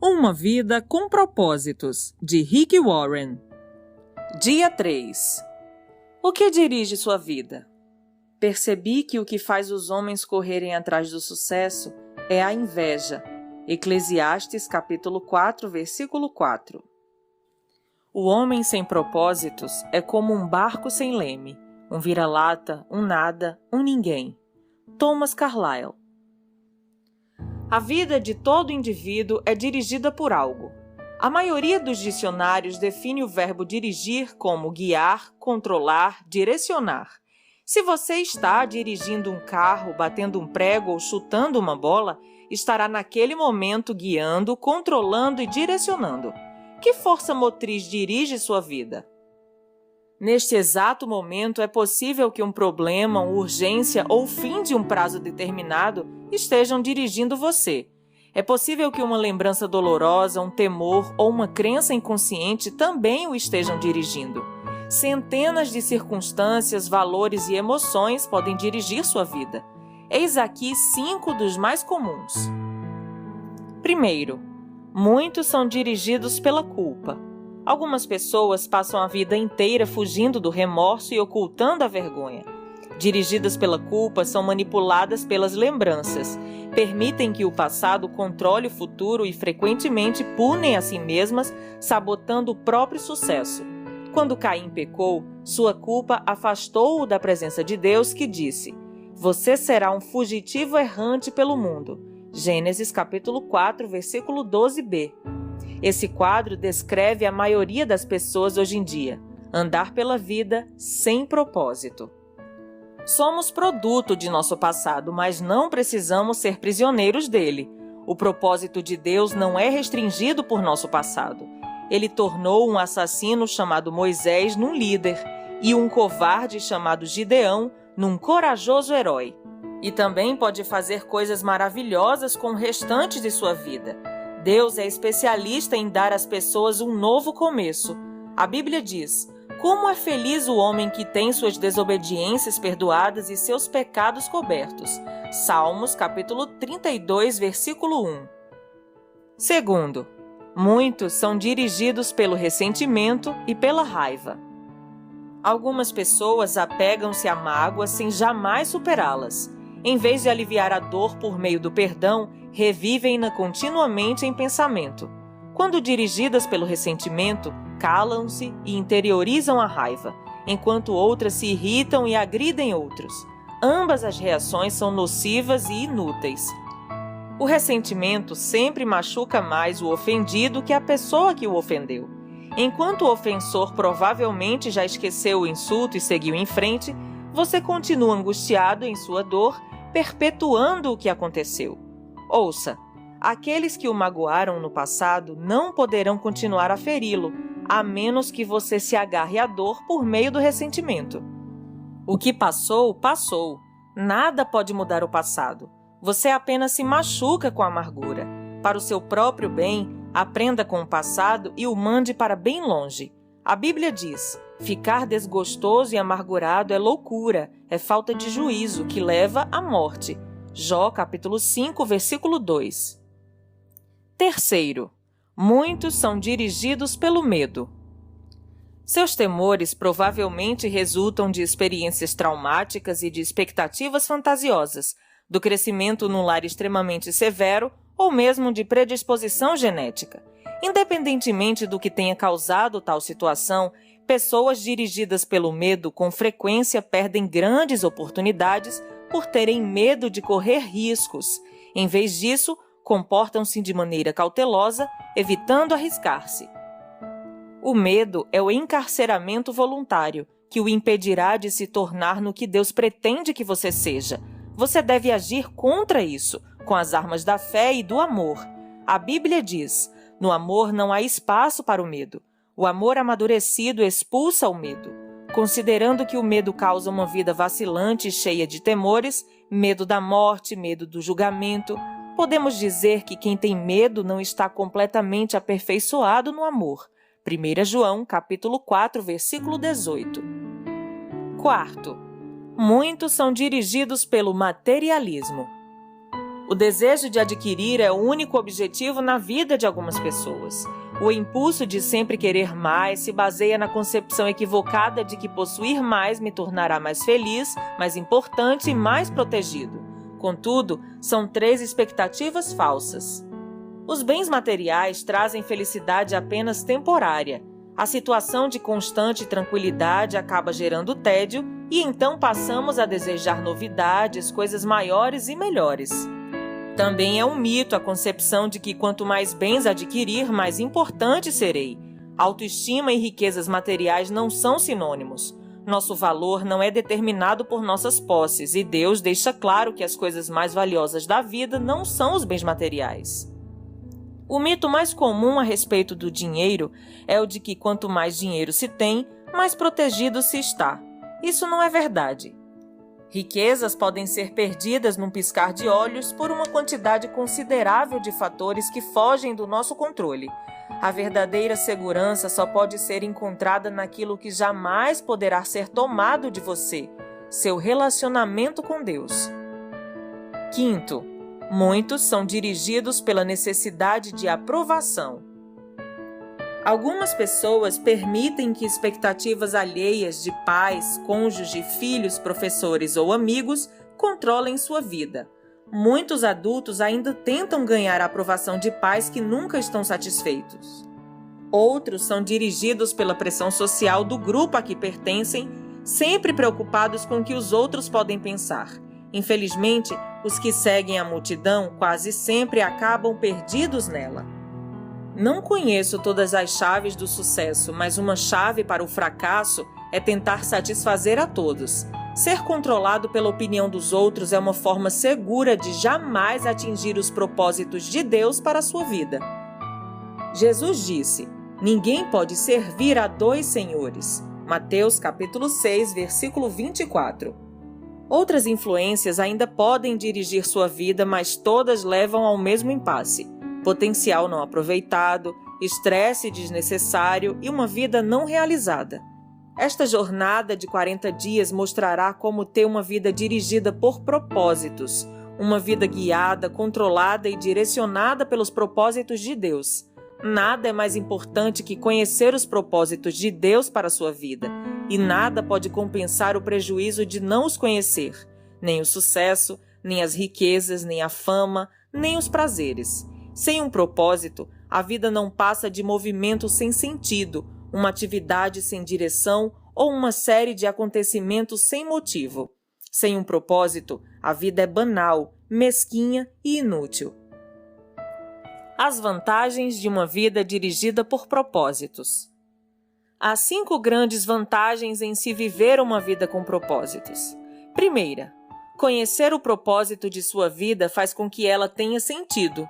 Uma vida com propósitos, de Rick Warren. Dia 3. O que dirige sua vida? Percebi que o que faz os homens correrem atrás do sucesso é a inveja. Eclesiastes capítulo 4, versículo 4. O homem sem propósitos é como um barco sem leme, um vira-lata, um nada, um ninguém. Thomas Carlyle. A vida de todo indivíduo é dirigida por algo. A maioria dos dicionários define o verbo dirigir como guiar, controlar, direcionar. Se você está dirigindo um carro, batendo um prego ou chutando uma bola, estará naquele momento guiando, controlando e direcionando. Que força motriz dirige sua vida? Neste exato momento, é possível que um problema, uma urgência ou o fim de um prazo determinado estejam dirigindo você. É possível que uma lembrança dolorosa, um temor ou uma crença inconsciente também o estejam dirigindo. Centenas de circunstâncias, valores e emoções podem dirigir sua vida. Eis aqui 5 dos mais comuns. Primeiro, muitos são dirigidos pela culpa. Algumas pessoas passam a vida inteira fugindo do remorso e ocultando a vergonha. Dirigidas pela culpa, são manipuladas pelas lembranças, permitem que o passado controle o futuro e frequentemente punem a si mesmas, sabotando o próprio sucesso. Quando Caim pecou, sua culpa afastou-o da presença de Deus, que disse: "Você será um fugitivo errante pelo mundo." Gênesis capítulo 4, versículo 12b. Esse quadro descreve a maioria das pessoas hoje em dia: andar pela vida sem propósito. Somos produto de nosso passado, mas não precisamos ser prisioneiros dele. O propósito de Deus não é restringido por nosso passado. Ele tornou um assassino chamado Moisés num líder e um covarde chamado Gideão num corajoso herói. E também pode fazer coisas maravilhosas com o restante de sua vida. Deus é especialista em dar às pessoas um novo começo. A Bíblia diz: "Como é feliz o homem que tem suas desobediências perdoadas e seus pecados cobertos." Salmos, capítulo 32, versículo 1. Segundo, muitos são dirigidos pelo ressentimento e pela raiva. Algumas pessoas apegam-se a mágoas sem jamais superá-las. Em vez de aliviar a dor por meio do perdão, revivem-na continuamente em pensamento. Quando dirigidas pelo ressentimento, calam-se e interiorizam a raiva, enquanto outras se irritam e agridem outros. Ambas as reações são nocivas e inúteis. O ressentimento sempre machuca mais o ofendido que a pessoa que o ofendeu. Enquanto o ofensor provavelmente já esqueceu o insulto e seguiu em frente, você continua angustiado em sua dor, perpetuando o que aconteceu. Ouça, aqueles que o magoaram no passado não poderão continuar a feri-lo, a menos que você se agarre à dor por meio do ressentimento. O que passou, passou. Nada pode mudar o passado. Você apenas se machuca com a amargura. Para o seu próprio bem, aprenda com o passado e o mande para bem longe. A Bíblia diz: "Ficar desgostoso e amargurado é loucura, é falta de juízo que leva à morte." Jó, capítulo 5, versículo 2. Terceiro, muitos são dirigidos pelo medo. Seus temores provavelmente resultam de experiências traumáticas e de expectativas fantasiosas, do crescimento num lar extremamente severo ou mesmo de predisposição genética. Independentemente do que tenha causado tal situação, pessoas dirigidas pelo medo com frequência perdem grandes oportunidades por terem medo de correr riscos. Em vez disso, comportam-se de maneira cautelosa, evitando arriscar-se. O medo é o encarceramento voluntário, que o impedirá de se tornar no que Deus pretende que você seja. Você deve agir contra isso, com as armas da fé e do amor. A Bíblia diz: "No amor não há espaço para o medo. O amor amadurecido expulsa o medo." Considerando que o medo causa uma vida vacilante e cheia de temores, medo da morte, medo do julgamento, podemos dizer que quem tem medo não está completamente aperfeiçoado no amor. 1 João, capítulo 4, versículo 18. Quarto, muitos são dirigidos pelo materialismo. O desejo de adquirir é o único objetivo na vida de algumas pessoas. O impulso de sempre querer mais se baseia na concepção equivocada de que possuir mais me tornará mais feliz, mais importante e mais protegido. Contudo, são 3 expectativas falsas. Os bens materiais trazem felicidade apenas temporária. A situação de constante tranquilidade acaba gerando tédio e então passamos a desejar novidades, coisas maiores e melhores. Também é um mito a concepção de que quanto mais bens adquirir, mais importante serei. Autoestima e riquezas materiais não são sinônimos. Nosso valor não é determinado por nossas posses e Deus deixa claro que as coisas mais valiosas da vida não são os bens materiais. O mito mais comum a respeito do dinheiro é o de que quanto mais dinheiro se tem, mais protegido se está. Isso não é verdade. Riquezas podem ser perdidas num piscar de olhos por uma quantidade considerável de fatores que fogem do nosso controle. A verdadeira segurança só pode ser encontrada naquilo que jamais poderá ser tomado de você, seu relacionamento com Deus. Quinto, muitos são dirigidos pela necessidade de aprovação. Algumas pessoas permitem que expectativas alheias de pais, cônjuge, filhos, professores ou amigos controlem sua vida. Muitos adultos ainda tentam ganhar a aprovação de pais que nunca estão satisfeitos. Outros são dirigidos pela pressão social do grupo a que pertencem, sempre preocupados com o que os outros podem pensar. Infelizmente, os que seguem a multidão quase sempre acabam perdidos nela. Não conheço todas as chaves do sucesso, mas uma chave para o fracasso é tentar satisfazer a todos. Ser controlado pela opinião dos outros é uma forma segura de jamais atingir os propósitos de Deus para a sua vida. Jesus disse: "Ninguém pode servir a 2 senhores." Mateus capítulo 6, versículo 24. Outras influências ainda podem dirigir sua vida, mas todas levam ao mesmo impasse: potencial não aproveitado, estresse desnecessário e uma vida não realizada. Esta jornada de 40 dias mostrará como ter uma vida dirigida por propósitos, uma vida guiada, controlada e direcionada pelos propósitos de Deus. Nada é mais importante que conhecer os propósitos de Deus para a sua vida, e nada pode compensar o prejuízo de não os conhecer, nem o sucesso, nem as riquezas, nem a fama, nem os prazeres. Sem um propósito, a vida não passa de movimento sem sentido, uma atividade sem direção ou uma série de acontecimentos sem motivo. Sem um propósito, a vida é banal, mesquinha e inútil. As vantagens de uma vida dirigida por propósitos. Há 5 grandes vantagens em se viver uma vida com propósitos. Primeira, conhecer o propósito de sua vida faz com que ela tenha sentido.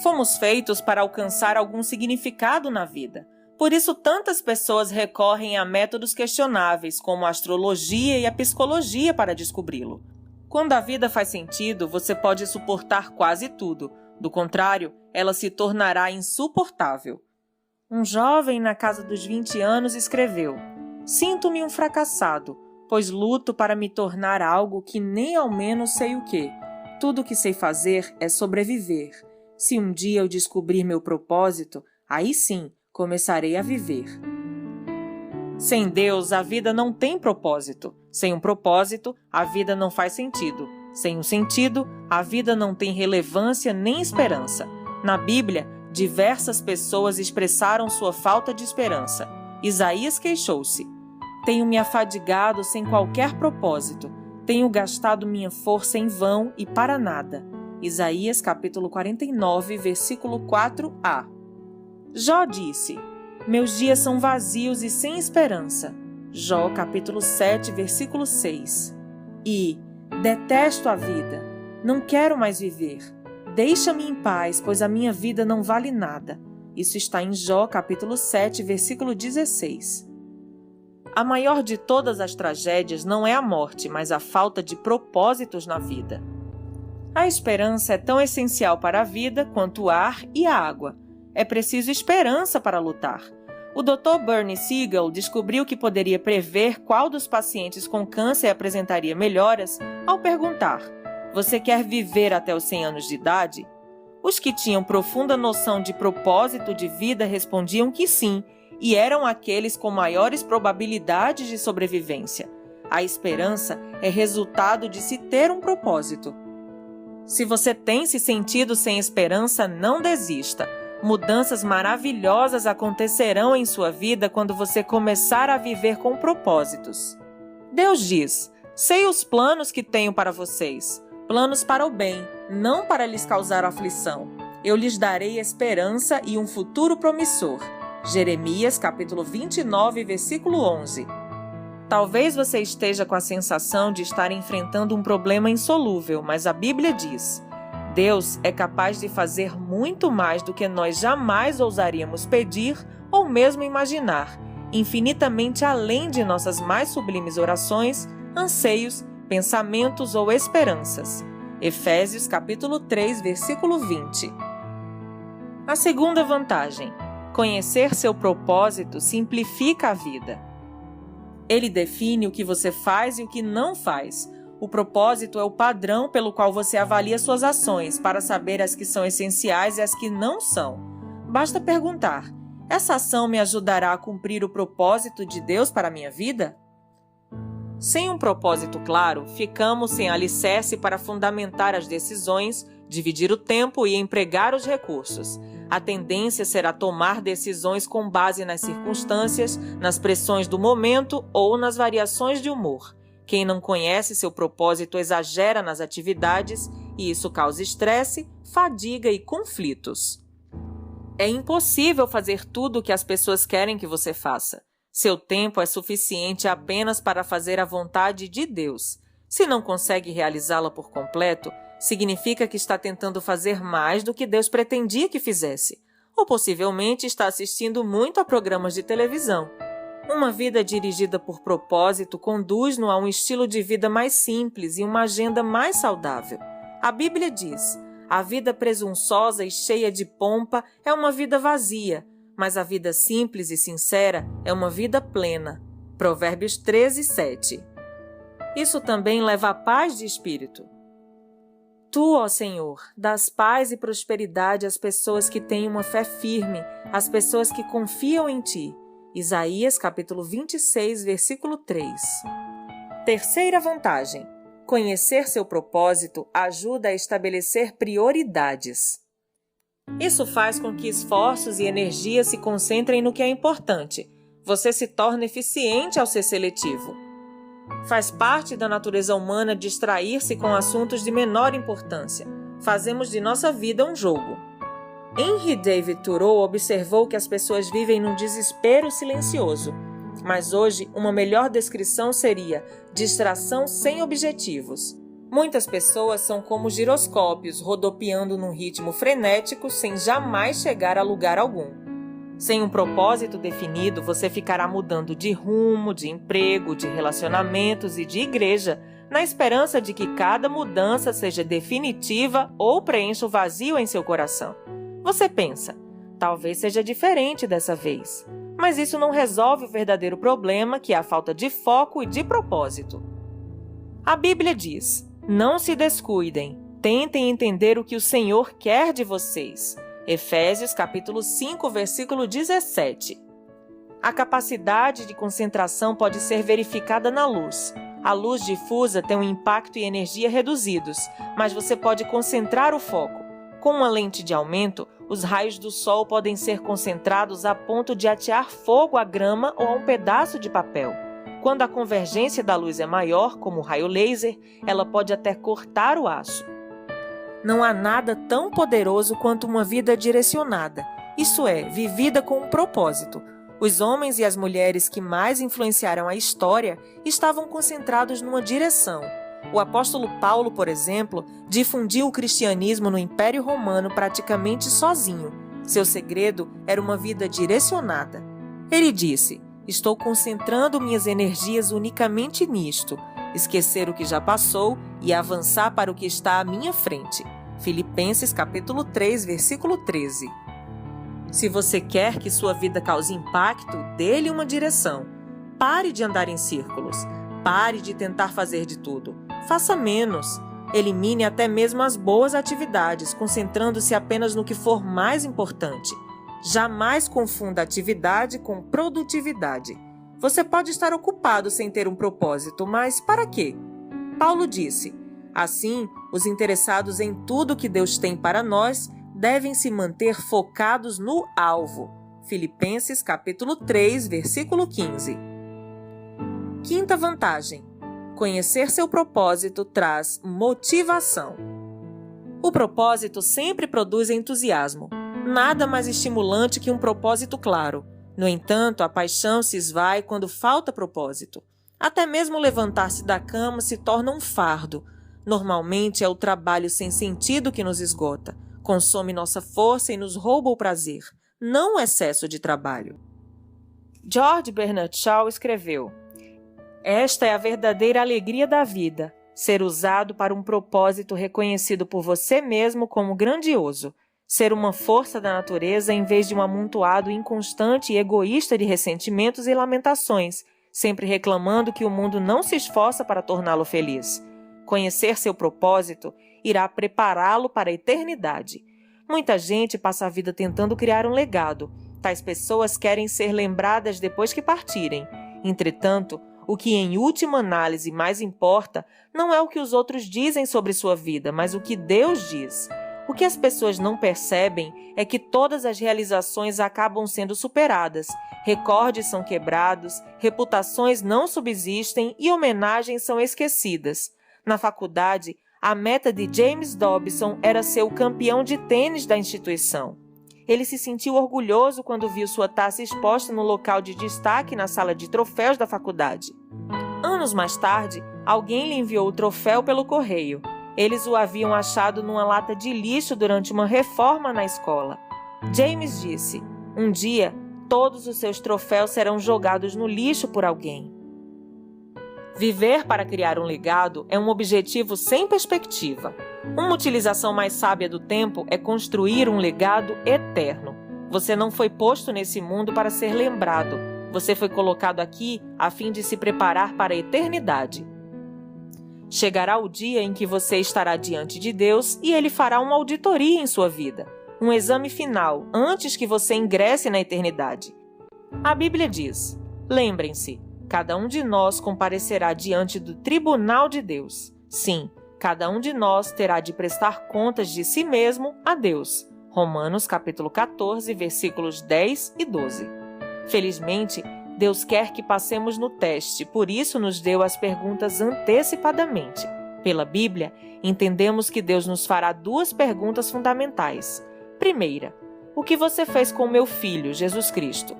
Fomos feitos para alcançar algum significado na vida. Por isso, tantas pessoas recorrem a métodos questionáveis, como a astrologia e a psicologia, para descobri-lo. Quando a vida faz sentido, você pode suportar quase tudo. Do contrário, ela se tornará insuportável. Um jovem na casa dos 20 anos escreveu: "Sinto-me um fracassado, pois luto para me tornar algo que nem ao menos sei o que. Tudo o que sei fazer é sobreviver. Se um dia eu descobrir meu propósito, aí sim começarei a viver." Sem Deus, a vida não tem propósito. Sem um propósito, a vida não faz sentido. Sem um sentido, a vida não tem relevância nem esperança. Na Bíblia, diversas pessoas expressaram sua falta de esperança. Isaías queixou-se: "Tenho me afadigado sem qualquer propósito. Tenho gastado minha força em vão e para nada." Isaías capítulo 49, versículo 4a. Jó disse: "Meus dias são vazios e sem esperança." Jó capítulo 7, versículo 6. E detesto a vida, não quero mais viver. Deixa-me em paz, pois a minha vida não vale nada. Isso está em Jó capítulo 7, versículo 16. A maior de todas as tragédias não é a morte, mas a falta de propósitos na vida. A esperança é tão essencial para a vida quanto o ar e a água. É preciso esperança para lutar. O Dr. Bernie Siegel descobriu que poderia prever qual dos pacientes com câncer apresentaria melhoras ao perguntar: Você quer viver até os 100 anos de idade? Os que tinham profunda noção de propósito de vida respondiam que sim, e eram aqueles com maiores probabilidades de sobrevivência. A esperança é resultado de se ter um propósito. Se você tem se sentido sem esperança, não desista. Mudanças maravilhosas acontecerão em sua vida quando você começar a viver com propósitos. Deus diz: sei os planos que tenho para vocês, planos para o bem, não para lhes causar aflição. Eu lhes darei esperança e um futuro promissor. Jeremias, capítulo 29, versículo 11. Talvez você esteja com a sensação de estar enfrentando um problema insolúvel, mas a Bíblia diz: Deus é capaz de fazer muito mais do que nós jamais ousaríamos pedir ou mesmo imaginar, infinitamente além de nossas mais sublimes orações, anseios, pensamentos ou esperanças. Efésios capítulo 3, versículo 20. A segunda vantagem: conhecer seu propósito simplifica a vida. Ele define o que você faz e o que não faz. O propósito é o padrão pelo qual você avalia suas ações para saber as que são essenciais e as que não são. Basta perguntar: essa ação me ajudará a cumprir o propósito de Deus para a minha vida? Sem um propósito claro, ficamos sem alicerce para fundamentar as decisões, dividir o tempo e empregar os recursos. A tendência será tomar decisões com base nas circunstâncias, nas pressões do momento ou nas variações de humor. Quem não conhece seu propósito exagera nas atividades e isso causa estresse, fadiga e conflitos. É impossível fazer tudo o que as pessoas querem que você faça. Seu tempo é suficiente apenas para fazer a vontade de Deus. Se não consegue realizá-la por completo, significa que está tentando fazer mais do que Deus pretendia que fizesse, ou possivelmente está assistindo muito a programas de televisão. Uma vida dirigida por propósito conduz-no a um estilo de vida mais simples e uma agenda mais saudável. A Bíblia diz: a vida presunçosa e cheia de pompa é uma vida vazia, mas a vida simples e sincera é uma vida plena. Provérbios 13, 7. Isso também leva à paz de espírito. Tu, ó Senhor, dás paz e prosperidade às pessoas que têm uma fé firme, às pessoas que confiam em Ti. Isaías, capítulo 26, versículo 3. Terceira vantagem: conhecer seu propósito ajuda a estabelecer prioridades. Isso faz com que esforços e energia se concentrem no que é importante. Você se torna eficiente ao ser seletivo. Faz parte da natureza humana distrair-se com assuntos de menor importância. Fazemos de nossa vida um jogo. Henry David Thoreau observou que as pessoas vivem num desespero silencioso. Mas hoje, uma melhor descrição seria distração sem objetivos. Muitas pessoas são como giroscópios, rodopiando num ritmo frenético sem jamais chegar a lugar algum. Sem um propósito definido, você ficará mudando de rumo, de emprego, de relacionamentos e de igreja, na esperança de que cada mudança seja definitiva ou preencha o vazio em seu coração. Você pensa: talvez seja diferente dessa vez. Mas isso não resolve o verdadeiro problema, que é a falta de foco e de propósito. A Bíblia diz: não se descuidem, tentem entender o que o Senhor quer de vocês. Efésios capítulo 5, versículo 17. A capacidade de concentração pode ser verificada na luz. A luz difusa tem um impacto e energia reduzidos, mas você pode concentrar o foco. Com uma lente de aumento, os raios do sol podem ser concentrados a ponto de atear fogo à grama ou a um pedaço de papel. Quando a convergência da luz é maior, como o raio laser, ela pode até cortar o aço. Não há nada tão poderoso quanto uma vida direcionada, isso é, vivida com um propósito. Os homens e as mulheres que mais influenciaram a história estavam concentrados numa direção. O apóstolo Paulo, por exemplo, difundiu o cristianismo no Império Romano praticamente sozinho. Seu segredo era uma vida direcionada. Ele disse: estou concentrando minhas energias unicamente nisto, esquecer o que já passou e avançar para o que está à minha frente. Filipenses capítulo 3, versículo 13. Se você quer que sua vida cause impacto, dê-lhe uma direção. Pare de andar em círculos. Pare de tentar fazer de tudo. Faça menos. Elimine até mesmo as boas atividades, concentrando-se apenas no que for mais importante. Jamais confunda atividade com produtividade. Você pode estar ocupado sem ter um propósito, mas para quê? Paulo disse: assim, os interessados em tudo que Deus tem para nós devem se manter focados no alvo. Filipenses capítulo 3, versículo 15. Quinta vantagem: conhecer seu propósito traz motivação. O propósito sempre produz entusiasmo. Nada mais estimulante que um propósito claro. No entanto, a paixão se esvai quando falta propósito. Até mesmo levantar-se da cama se torna um fardo. Normalmente é o trabalho sem sentido que nos esgota, consome nossa força e nos rouba o prazer, não o excesso de trabalho. George Bernard Shaw escreveu: esta é a verdadeira alegria da vida, ser usado para um propósito reconhecido por você mesmo como grandioso, ser uma força da natureza em vez de um amontoado inconstante e egoísta de ressentimentos e lamentações, sempre reclamando que o mundo não se esforça para torná-lo feliz. Conhecer seu propósito irá prepará-lo para a eternidade. Muita gente passa a vida tentando criar um legado. Tais pessoas querem ser lembradas depois que partirem. Entretanto, o que em última análise mais importa não é o que os outros dizem sobre sua vida, mas o que Deus diz. O que as pessoas não percebem é que todas as realizações acabam sendo superadas, recordes são quebrados, reputações não subsistem e homenagens são esquecidas. Na faculdade, a meta de James Dobson era ser o campeão de tênis da instituição. Ele se sentiu orgulhoso quando viu sua taça exposta no local de destaque na sala de troféus da faculdade. Anos mais tarde, alguém lhe enviou o troféu pelo correio. Eles o haviam achado numa lata de lixo durante uma reforma na escola. James disse: um dia, todos os seus troféus serão jogados no lixo por alguém. Viver para criar um legado é um objetivo sem perspectiva. Uma utilização mais sábia do tempo é construir um legado eterno. Você não foi posto nesse mundo para ser lembrado. Você foi colocado aqui a fim de se preparar para a eternidade. Chegará o dia em que você estará diante de Deus e Ele fará uma auditoria em sua vida, um exame final, antes que você ingresse na eternidade. A Bíblia diz: lembrem-se, cada um de nós comparecerá diante do tribunal de Deus. Sim, cada um de nós terá de prestar contas de si mesmo a Deus. Romanos capítulo 14, versículos 10 e 12. Felizmente, Deus quer que passemos no teste, por isso nos deu as perguntas antecipadamente. Pela Bíblia, entendemos que Deus nos fará duas perguntas fundamentais. Primeira, o que você fez com meu filho, Jesus Cristo?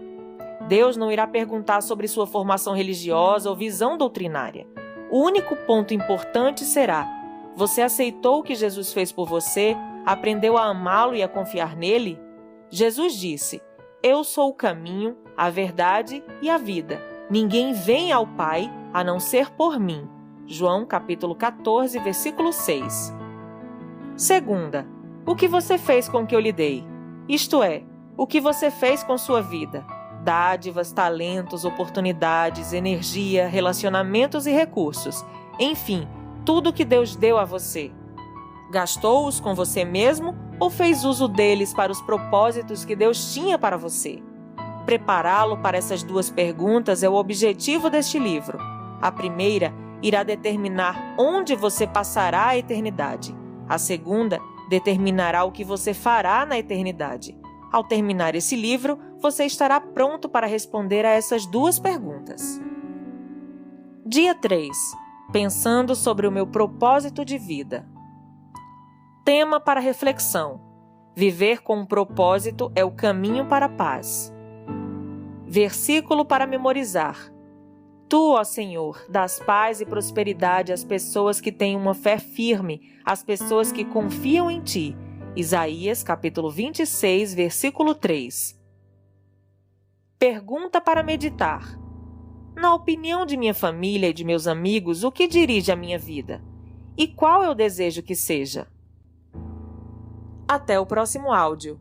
Deus não irá perguntar sobre sua formação religiosa ou visão doutrinária. O único ponto importante será: você aceitou o que Jesus fez por você? Aprendeu a amá-lo e a confiar nele? Jesus disse: eu sou o caminho, a verdade e a vida. Ninguém vem ao Pai a não ser por mim. João capítulo 14, versículo 6. Segunda, o que você fez com o que eu lhe dei? Isto é, o que você fez com sua vida? Dádivas, talentos, oportunidades, energia, relacionamentos e recursos. Enfim, tudo que Deus deu a você. Gastou-os com você mesmo ou fez uso deles para os propósitos que Deus tinha para você? Prepará-lo para essas duas perguntas é o objetivo deste livro. A primeira irá determinar onde você passará a eternidade. A segunda determinará o que você fará na eternidade. Ao terminar esse livro, você estará pronto para responder a essas duas perguntas. Dia 3. Pensando sobre o meu propósito de vida. Tema para reflexão: viver com um propósito é o caminho para a paz. Versículo para memorizar: Tu, ó Senhor, dás paz e prosperidade às pessoas que têm uma fé firme, às pessoas que confiam em Ti. Isaías, capítulo 26, versículo 3. Pergunta para meditar: na opinião de minha família e de meus amigos, o que dirige a minha vida? E qual eu desejo que seja? Até o próximo áudio.